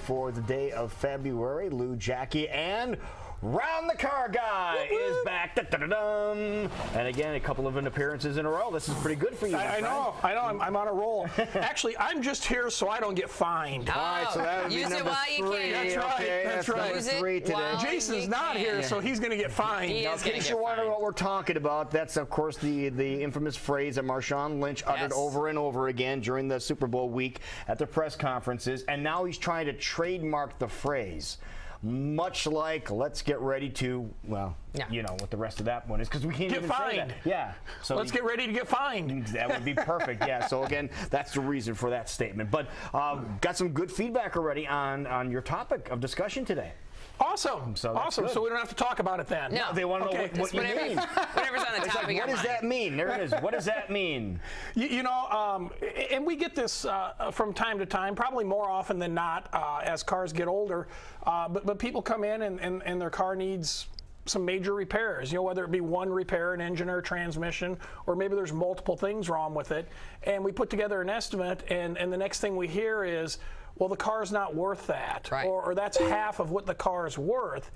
for the day of February. Lou, Jackie, and Round the Car Guy is back. Da-da-da-dum. And again, a couple of appearances in a row. This is pretty good for you. I know. I'm on a roll. Actually, I'm just here so I don't get fined. Oh, all right, so that would be use it number while you three. can. That's right. Okay, That's right. Use Number it 3 today. while Jason's you not can. here, so he's going to get fined. He Now, is in gonna case get you're wondering fined. what we're talking about, that's, of course, the infamous phrase that Marshawn Lynch uttered Yes. over and over again during the Super Bowl week at the press conferences, and now he's trying to trademark the phrase. Much like, let's get ready to, well, Yeah. you know what the rest of that one is, because we can't Get even say fined. that. Yeah. So Let's get ready to get fined. that would be perfect. Yeah. So again, that's the reason for that statement. But got some good feedback already on your topic of discussion today. Awesome. So that's awesome. good. So we don't have to talk about it then. No. They want to know Okay. what you Whatever- mean. Whatever's on the It's top like, of your what does mind. that mean? There it is. What does that mean? You know, and we get this from time to time, probably more often than not as cars get older. But people come in and their car needs some major repairs, you know, whether it be one repair, an engine or a transmission, or maybe there's multiple things wrong with it. And we put together an estimate, and the next thing we hear is, well, the car's not worth that, Right. or that's half of what the car is worth.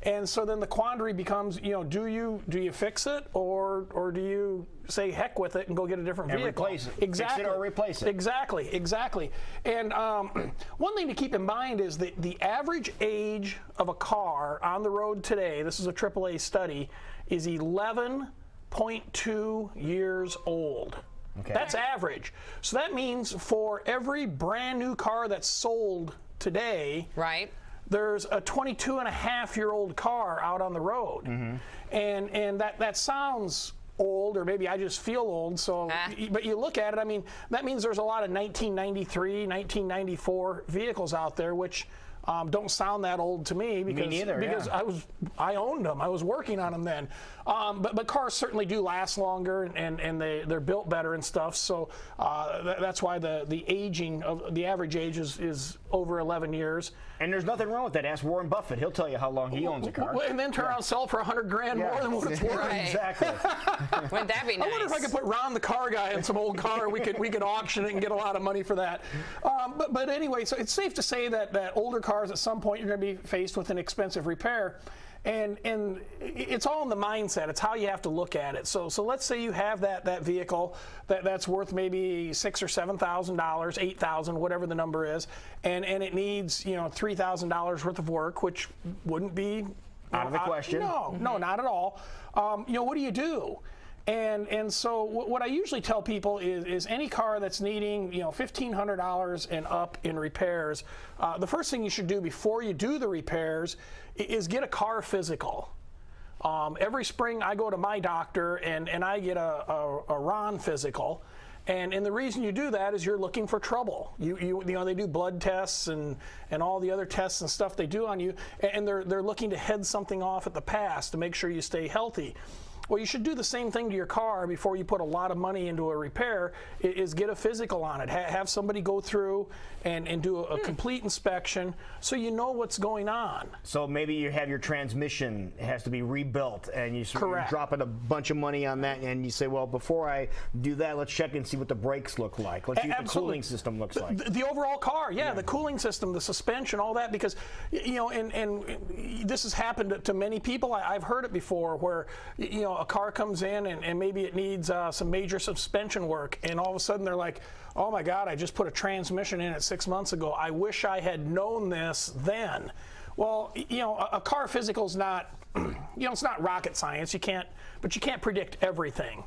And so then the quandary becomes, you know, do you fix it, or do you say heck with it and go get a different And vehicle? replace it. Exactly. Fix it or replace it. Exactly. And one thing to keep in mind is that the average age of a car on the road today, this is a AAA study, is 11.2 years old. Okay. That's average. So that means for every brand new car that's sold today, Right. there's a 22-and-a-half-year-old car out on the road. And that sounds old, or maybe I just feel old. So, but you look at it, I mean, that means there's a lot of 1993, 1994 vehicles out there, which don't sound that old to me because, neither, because yeah. I owned them. I was working on them then. But cars certainly do last longer, and they're built better and stuff. So that's why the aging of the average age is over 11 years. And there's nothing wrong with that. Ask Warren Buffett. He'll tell you how long he owns a car. And then turn around and sell for $100 grand more than what it's worth. Right. Exactly. Wouldn't that be nice? I wonder if I could put Ron the Car Guy in some old car. We could auction it and get a lot of money for that. But anyway, so it's safe to say that older cars at some point you're going to be faced with an expensive repair. And it's all in the mindset. It's how you have to look at it. So let's say you have that vehicle that's worth maybe $6,000 or $7,000, $8,000, whatever the number is, and it needs $3,000 worth of work, which wouldn't be Out of the question. No, not at all. What do? And so what I usually tell people is any car that's needing $1,500 and up in repairs, the first thing you should do before you do the repairs is get a car physical. Every spring I go to my doctor and I get a Ron physical. And the reason you do that is you're looking for trouble. They do blood tests and all the other tests and stuff they do on you, and they're looking to head something off at the past to make sure you stay healthy. Well, you should do the same thing to your car before you put a lot of money into a repair, is get a physical on it. Have somebody go through and do a complete inspection so you know what's going on. So maybe you have your transmission has to be rebuilt, and you're dropping a bunch of money on that, and you say, well, before I do that, let's check and see what the brakes look like. Let's see what the cooling system looks like. The overall car, the cooling system, the suspension, all that, because, and this has happened to many people. I've heard it before where, a car comes in and maybe it needs some major suspension work, and all of a sudden they're like, oh my God, I just put a transmission in it 6 months ago. I wish I had known this then. Well, a car physical is not, it's not rocket science. You can't predict everything.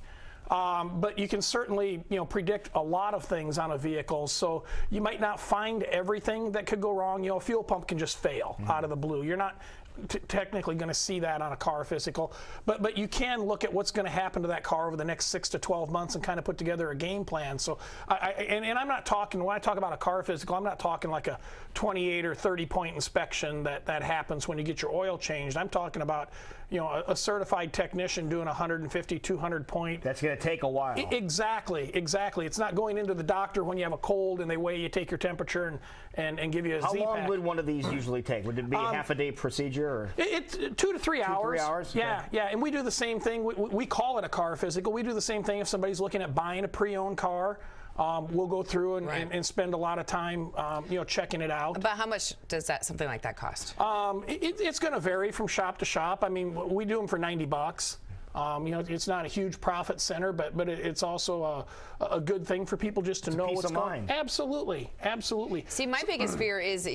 But you can certainly, predict a lot of things on a vehicle. So you might not find everything that could go wrong. A fuel pump can just fail out of the blue. You're not technically going to see that on a car physical, but you can look at what's going to happen to that car over the next 6 to 12 months and kind of put together a game plan. So and I'm not talking, when I talk about a car physical, I'm not talking like a 28 or 30 point inspection that happens when you get your oil changed. I'm talking about a certified technician doing 150, 200 point. That's going to take a while. Exactly. It's not going into the doctor when you have a cold and they weigh you, take your temperature, and give you a Z-Pack. How long would one of these usually take? Would it be a half a day procedure? Or? It's 2 to 3 hours. 3 hours? Yeah, Okay. and we do the same thing. We call it a car physical. We do the same thing if somebody's looking at buying a pre-owned car. we'll go through and spend a lot of time, checking it out. About how much does something like that cost? It's going to vary from shop to shop. I mean, we do them for $90. It's not a huge profit center, but it's also a good thing for people just to know what's going on. Absolutely, absolutely. See, my biggest fear is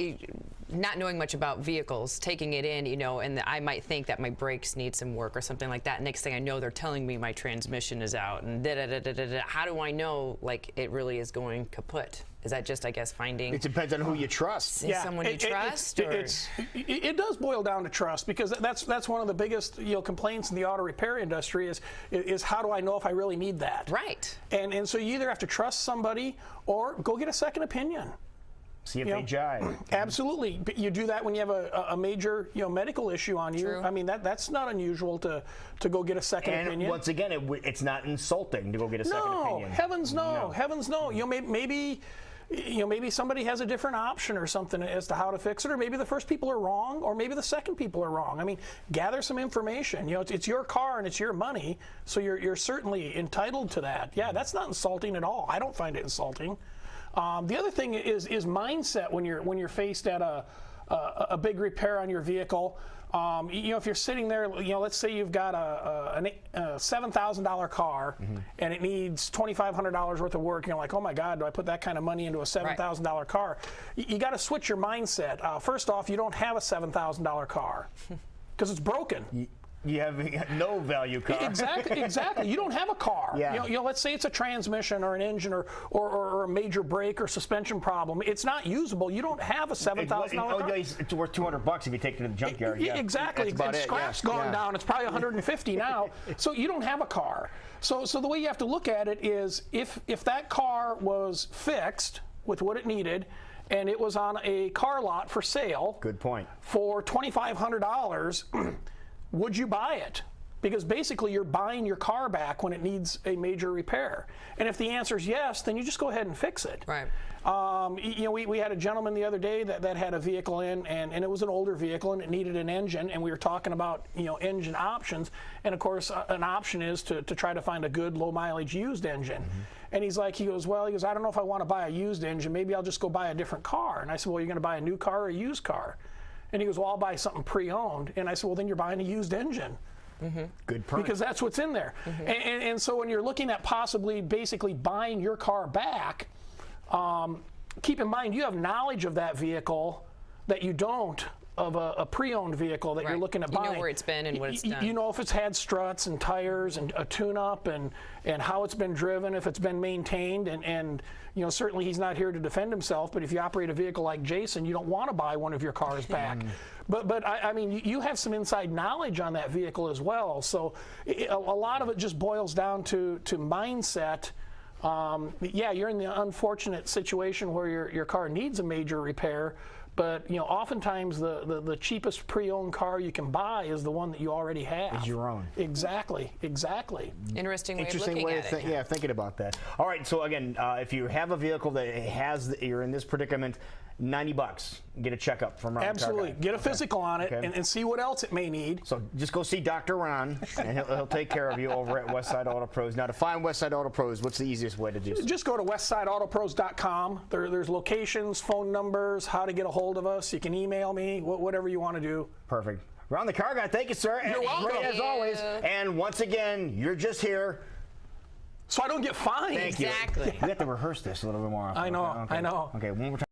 not knowing much about vehicles, taking it in, and I might think that my brakes need some work or something like that. Next thing I know, they're telling me my transmission is out, and da-da-da-da-da-da. How do I know, like, it really is going kaput? Is that just, I guess, finding... It depends on who you trust. Someone you trust? It does boil down to trust, because that's one of the biggest complaints in the auto repair industry is how do I know if I really need that? Right. And so you either have to trust somebody or go get a second opinion. See if they jive. Absolutely. You do that when you have a major medical issue on you. True. I mean, that's not unusual to go get a second opinion. And once again, it's not insulting to go get a second opinion. No, heavens no. Heavens no. Maybe somebody has a different option or something as to how to fix it, or maybe the first people are wrong, or maybe the second people are wrong. I mean, gather some information. It's your car and it's your money, so you're certainly entitled to that. Yeah, that's not insulting at all. I don't find it insulting. The other thing is mindset when you're faced at a big repair on your vehicle. If you're sitting there, let's say you've got a $7,000 car and it needs $2,500 worth of work. You're like, oh my God, do I put that kind of money into a $7,000 car? You got to switch your mindset. First off, you don't have a $7,000 car because it's broken. You have no value car. Exactly. You don't have a car. Yeah. Let's say it's a transmission or an engine or a major brake or suspension problem. It's not usable. You don't have a $7,000 car. Yeah, it's worth $200 if you take it to the junkyard. Yeah, exactly. And scrap's gone down. It's probably $150 now. So you don't have a car. So the way you have to look at it is if that car was fixed with what it needed, and it was on a car lot for sale. Good point. For $2,500. Would you buy it? Because basically you're buying your car back when it needs a major repair. And if the answer is yes, then you just go ahead and fix it. Right. We had a gentleman the other day that had a vehicle in, and it was an older vehicle and it needed an engine, and we were talking about engine options. And of course an option is to try to find a good low mileage used engine. And he goes, I don't know if I want to buy a used engine. Maybe I'll just go buy a different car. And I said, well, you're going to buy a new car or a used car? And he goes, well, I'll buy something pre-owned. And I said, well, then you're buying a used engine. Good point. Because that's what's in there. And so when you're looking at basically buying your car back, keep in mind you have knowledge of that vehicle that you don't of a pre-owned vehicle that you're looking at buying. You know where it's been and what it's done. You know if it's had struts and tires and a tune-up and how it's been driven, if it's been maintained, and certainly he's not here to defend himself, but if you operate a vehicle like Jason, you don't want to buy one of your cars back. But I mean, you have some inside knowledge on that vehicle as well. So a lot of it just boils down to mindset. You're in the unfortunate situation where your car needs a major repair, but oftentimes the cheapest pre-owned car you can buy is the one that you already have. Is your own. Exactly. Interesting way of looking at it. Yeah, thinking about that. All right, so again, if you have a vehicle that you're in this predicament, $90. Get a checkup from Ron. Absolutely. Get a physical on it and see what else it may need. So just go see Dr. Ron, and he'll take care of you over at Westside Auto Pros. Now, to find Westside Auto Pros, what's the easiest way to do so? Just go to westsideautopros.com. There's locations, phone numbers, how to get a hold of us. You can email me, whatever you want to do. Perfect. Ron the Car Guy, thank you, sir. You're welcome. Great as always. And once again, you're just here so I don't get fined. Thank you. Exactly. We have to rehearse this a little bit more often. I know. Okay, one more time.